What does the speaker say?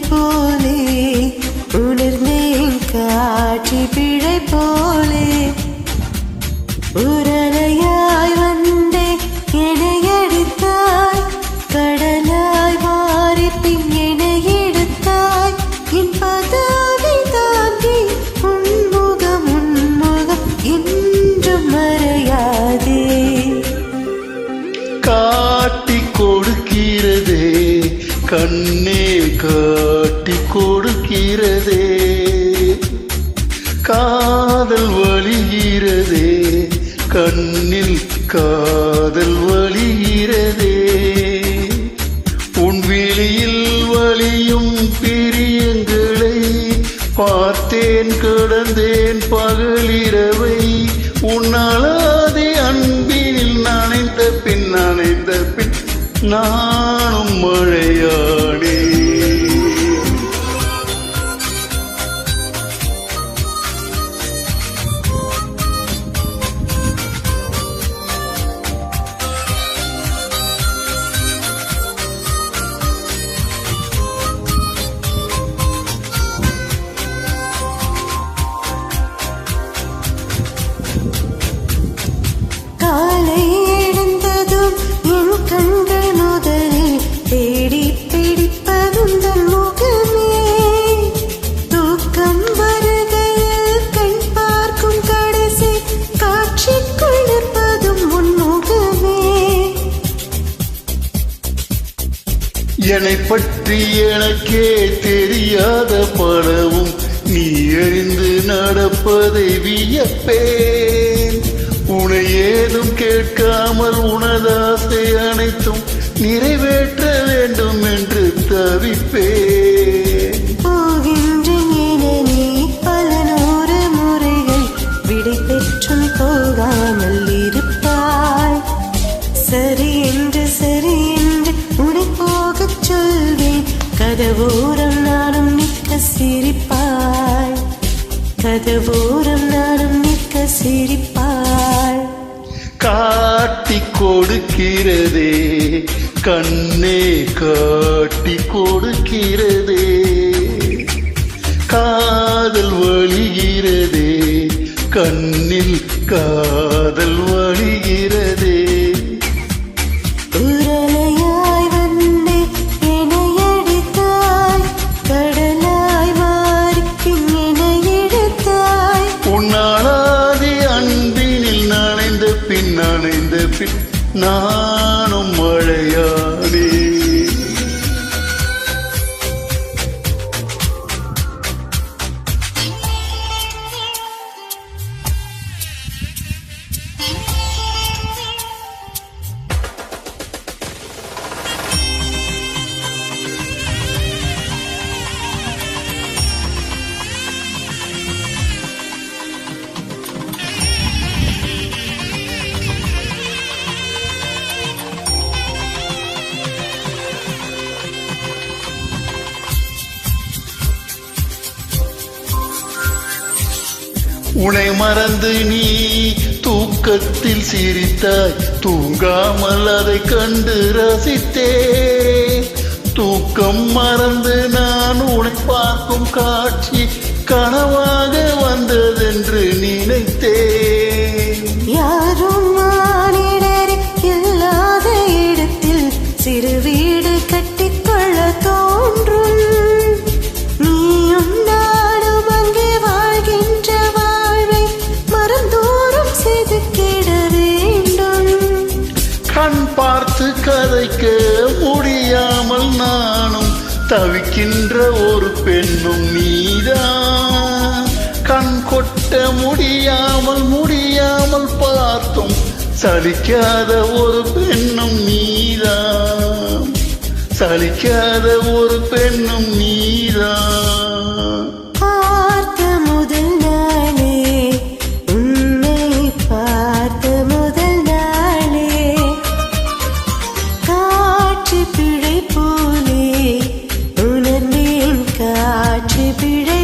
போலே உணர்ந்தேன் காட்சி பிழை போலே உரலையாய் வந்தே என்னை அடித்தாய் கடலாய் மாறி பின் என்னை எடுத்தாய் என் பதவி தாங்கி உன்முகம் இன்றும் மறையாதே காட்டி கொடுக்கிறதே கண்ணே காட்டி கொடுக்கிறதே காதல் வழிகிறதே கண்ணில் காதல் வழிகிறதே உன் விழியில் வலியும் பிரியங்களை பார்த்தேன் கடந்தேன் பகலிரவை உன்னாலாதே அன்பினில் நனைந்த பின் நானும் மழையாடே காலை எழுந்ததும் என் கண்கள் முதலில் தேடி பிடிப்பதுந்தன் முகமே தூக்கம் வருகையில் கண் பார்க்கும் கடைசி காட்சிக்குள் நிற்பதும் உன் முகமே என்னை பற்றி எனக்கே தெரியாத பலவும் நீ அறிந்து நடப்பதை வியப்பேன் உனை ஏதும் கேட்காமல் உனதாசை அனைத்தும் நிறைவேற்ற வேண்டும் என்று தவிப்பேன் போகின்றேன் என நீ பல நூறு முறைகள் விடை பெற்றும் போகாமல் இருப்பாய் சரி என்று உன்னை போகச் சொல்வேன் கதவோரம் நானும் நிற்க சிரிப்பாய் கதவோரம் நானும் நிற்க சிரிப்பாய் காட்டி கொடுக்கிறதே கண்ணே காட்டி கொடுக்கிறதே காதல் வழிகிறதே கண்ணில் காதல் வழிகிறதே உரலையாய் வந்தே என்னை அடித்தாய் கடலாய் மாறி பின் என்னை எடுத்தாய் உன்னாலாதே அன்பினில் நனைந்த பின் நானும் மழையாடே உனை மறந்து நீ தூக்கத்தில் சிரித்தாய் தூங்காமல் அதை கண்டு ரசித்தே தூக்கம் மறந்து நான் உன்னை பார்க்கும் காட்சி கனவாக வந்ததென்று நினைத்தேன் யாரும் மானிடர் இல்லாத இடத்தில் சிறு வீடு கட்டிக்கொள்ள தோன்றும் நீயும் நானும் அங்கே வாழ்கின்ற வாழ்வை மறந்தோறும் செதுக்கிட வேண்டும் கண் பார்த்து கதைக்க முடியாமல் நானும் தவிக்கின்ற ஒரு பெண்ணும் நீதான் கண் கொட்ட முடியாமல் பார்த்தும் சலிக்காத ஒரு பெண்ணும் நீதான் சலிக்காத ஒரு பெண்ணும் நீதான் பார்த்த முதல் நாளே உன்னை பார்த்த முதல் நாளே காட்சி பிழை போலே உணர்ந்தேன் காட்சி பிழை